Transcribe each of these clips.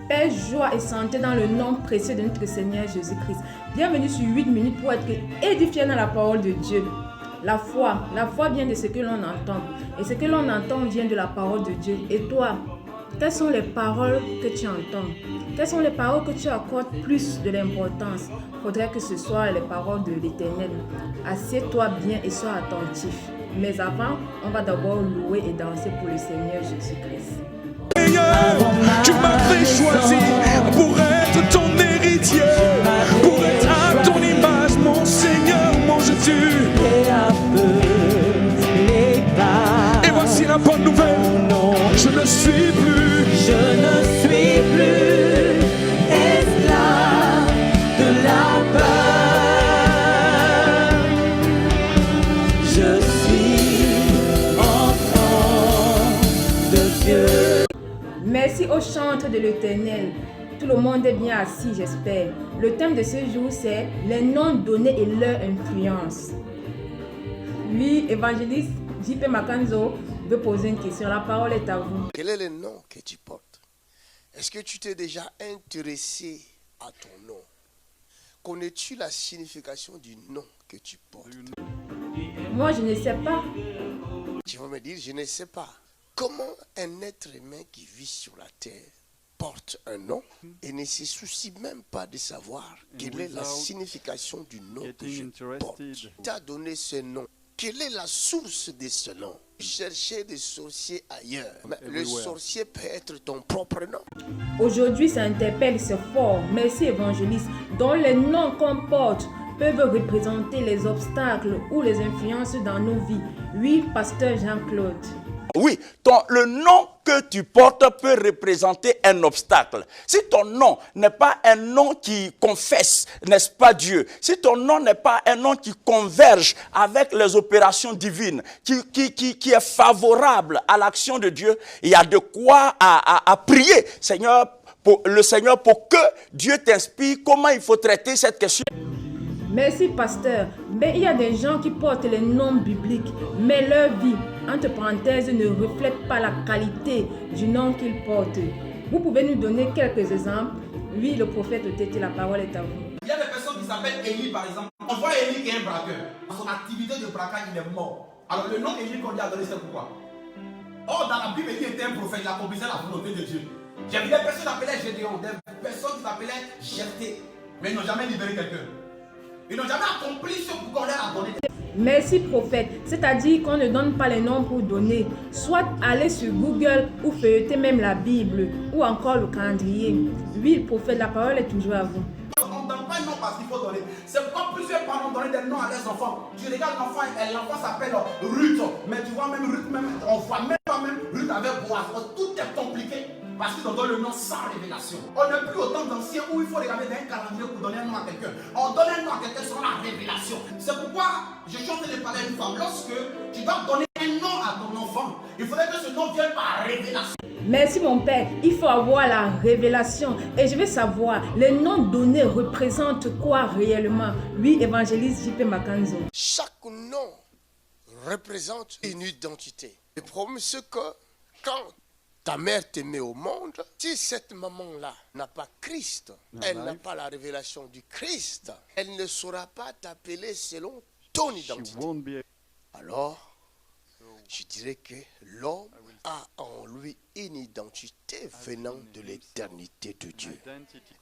paix, joie et santé dans le nom précieux de notre Seigneur Jésus-Christ. Bienvenue sur 8 minutes pour être édifié dans la parole de Dieu. La foi vient de ce que l'on entend. Et ce que l'on entend vient de la parole de Dieu. Et toi, quelles sont les paroles que tu entends? Quelles sont les paroles que tu accordes plus de l'importance? Il faudrait que ce soit les paroles de l'Éternel. Assieds-toi bien et sois attentif. Mais avant, on va d'abord louer et danser pour le Seigneur Jésus-Christ. Tu m'avais choisi pour être ton héritier, pour être à ton image, mon Seigneur, mon Jésus. Et voici la bonne nouvelle, je ne suis plus esclave de la peur. Je suis enfant de Dieu. Merci aux chantres de l'Éternel. Tout le monde est bien assis, j'espère. Le thème de ce jour, c'est les noms donnés et leur influence. Oui, évangéliste J.P. Makanzo veut poser une question. La parole est à vous. Quel est le nom que tu portes? Est-ce que tu t'es déjà intéressé à ton nom? Connais-tu la signification du nom que tu portes? Moi, je ne sais pas. Tu vas me dire, je ne sais pas. Comment un être humain qui vit sur la terre porte un nom et ne se soucie même pas de savoir quelle est la signification du nom que je porte? Tu as donné ce nom. Quelle est la source de ce nom? Chercher des sorciers ailleurs. Mais le sorcier peut être ton propre nom. Aujourd'hui, ça interpelle, c'est fort. Merci, évangéliste. Dont les noms qu'on porte peuvent représenter les obstacles ou les influences dans nos vies. Oui, pasteur Jean-Claude. Oui, le nom que tu portes peut représenter un obstacle. Si ton nom n'est pas un nom qui confesse, n'est-ce pas, Dieu? Si ton nom n'est pas un nom qui converge avec les opérations divines, qui est favorable à l'action de Dieu, il y a de quoi à prier, le Seigneur, pour que Dieu t'inspire comment il faut traiter cette question. Merci, pasteur. Mais il y a des gens qui portent les noms bibliques, mais leur vie, entre parenthèses, ne reflète pas la qualité du nom qu'ils portent. Vous pouvez nous donner quelques exemples? Oui, le prophète Tété, la parole est à vous. Il y a des personnes qui s'appellent Élie, par exemple. On voit Élie qui est un braqueur. Son activité de braquage, il est mort. Alors le nom Élie qu'on lui a donné, c'est pourquoi? Or, dans la Bible, Élie était un prophète, il accomplissait la volonté de Dieu. J'ai vu des personnes qui s'appelaient Gédéon, des personnes qui s'appelaient Jephthé, mais ils n'ont jamais libéré quelqu'un. Ils n'ont jamais accompli ce qu'on leur a donné. Merci, prophète. C'est-à-dire qu'on ne donne pas les noms pour donner. Soit aller sur Google ou feuilleter même la Bible ou encore le calendrier. Oui, prophète, la parole est toujours à vous. On ne donne pas un nom parce qu'il faut donner. C'est pourquoi plusieurs parents donnent des noms à leurs enfants. Tu regardes l'enfant s'appelle Ruth. Mais tu vois même Ruth, on voit même pas même Ruth avec Boaz. Tout est compliqué. Parce qu'ils ont donné le nom sans révélation. On n'est plus au temps d'anciens où il faut regarder dans un calendrier pour donner un nom à quelqu'un. On donne un nom à quelqu'un sans la révélation. C'est pourquoi je suis en train de parler à une femme. Lorsque tu dois donner un nom à ton enfant, il faudrait que ce nom vienne par révélation. Merci mon père, il faut avoir la révélation. Et je veux savoir, les noms donnés représentent quoi réellement? Oui, évangéliste J.P. Makanzo. Chaque nom représente une identité. Le problème, c'est que quand ta mère te met au monde, si cette maman-là n'a pas Christ, elle n'a pas la révélation du Christ, elle ne saura pas t'appeler selon ton identité. Alors, je dirais que l'homme a en lui une identité venant de l'éternité de Dieu.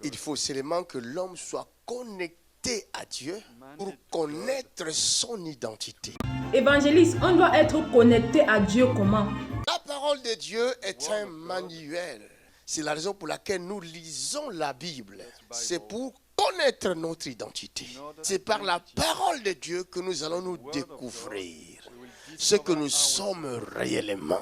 Il faut seulement que l'homme soit connecté à Dieu pour connaître son identité. Évangéliste, on doit être connecté à Dieu comment? La parole de Dieu est un manuel. C'est la raison pour laquelle nous lisons la Bible. C'est pour connaître notre identité. C'est par la parole de Dieu que nous allons nous découvrir ce que nous sommes réellement.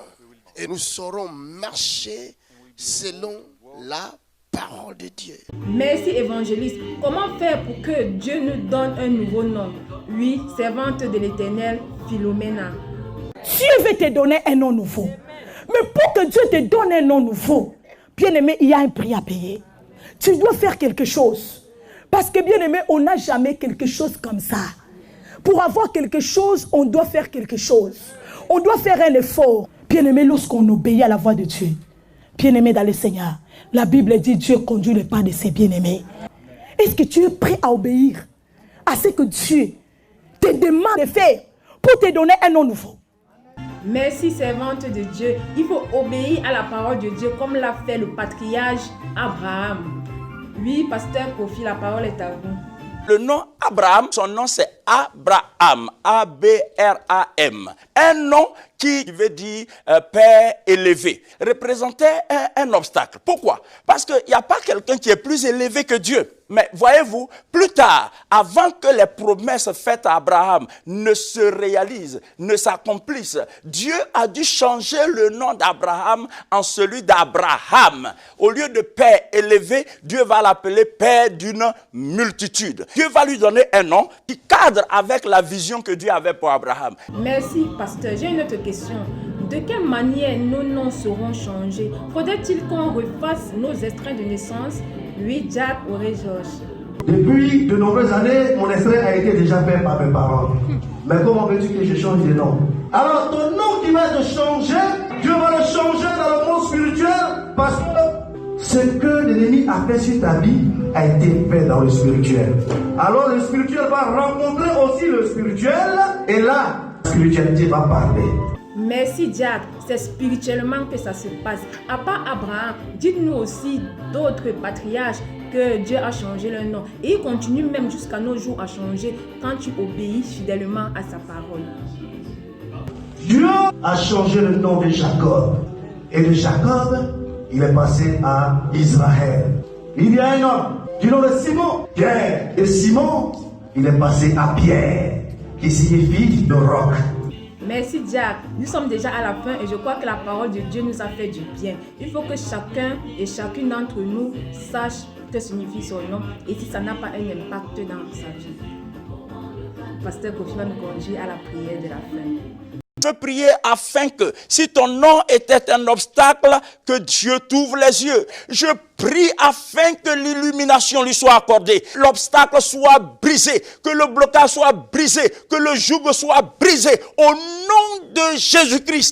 Et nous saurons marcher selon la parole de Dieu. Merci évangéliste. Comment faire pour que Dieu nous donne un nouveau nom? Oui, servante de l'Éternel, Philomena. Dieu veut te donner un nom nouveau. Mais pour que Dieu te donne un nom nouveau, bien-aimé, il y a un prix à payer. Tu dois faire quelque chose. Parce que bien-aimé, on n'a jamais quelque chose comme ça. Pour avoir quelque chose, on doit faire quelque chose. On doit faire un effort. Bien-aimé, lorsqu'on obéit à la voix de Dieu, Bien-aimé dans le Seigneur, la Bible dit Dieu conduit le pas de ses bien-aimés. Est-ce que tu es prêt à obéir à ce que Dieu te demande de faire pour te donner un nom nouveau? Merci, servante de Dieu. Il faut obéir à la parole de Dieu comme l'a fait le patriarche Abraham. Oui, pasteur Kofi, la parole est à vous. Le nom Abraham, son nom c'est Abraham, A-B-R-A-M. Un nom qui veut dire père élevé, représentait un obstacle. Pourquoi? Parce qu'il n'y a pas quelqu'un qui est plus élevé que Dieu. Mais voyez-vous, plus tard, avant que les promesses faites à Abraham ne se réalisent, ne s'accomplissent, Dieu a dû changer le nom d'Abraham en celui d'Abraham. Au lieu de père élevé, Dieu va l'appeler père d'une multitude. Dieu va lui donner un nom qui cadre avec la vision que Dieu avait pour Abraham. Merci, pasteur. J'ai une autre question. De quelle manière nos noms seront changés? Faudrait-il qu'on refasse nos extraits de naissance? Oui, Jack ou Georges. Depuis de nombreuses années, mon extrait a été déjà fait par mes parents. Mais comment veux-tu que je change de nom? Alors ton nom qui va te changer, Dieu va le changer dans le monde spirituel parce que ce que l'ennemi a fait sur ta vie a été fait dans le spirituel. Alors le spirituel va rencontrer aussi le spirituel et là, la spiritualité va parler. Merci Jack, c'est spirituellement que ça se passe. À part Abraham, dites-nous aussi d'autres patriarches que Dieu a changé leur nom. Et il continue même jusqu'à nos jours à changer quand tu obéis fidèlement à sa parole. Dieu a changé le nom de Jacob. Et de Jacob, il est passé à Israël. Il y a un homme du nom de Simon, Pierre. Et Simon, il est passé à Pierre, qui signifie le roc. Merci Jack. Nous sommes déjà à la fin et je crois que la parole de Dieu nous a fait du bien. Il faut que chacun et chacune d'entre nous sache ce que signifie son nom et si ça n'a pas un impact dans sa vie. Pasteur Kofi va nous conduire à la prière de la fin. Je veux prier afin que, si ton nom était un obstacle, que Dieu t'ouvre les yeux. Je prie afin que l'illumination lui soit accordée, l'obstacle soit brisé, que le blocage soit brisé, que le joug soit brisé. Au nom de Jésus-Christ.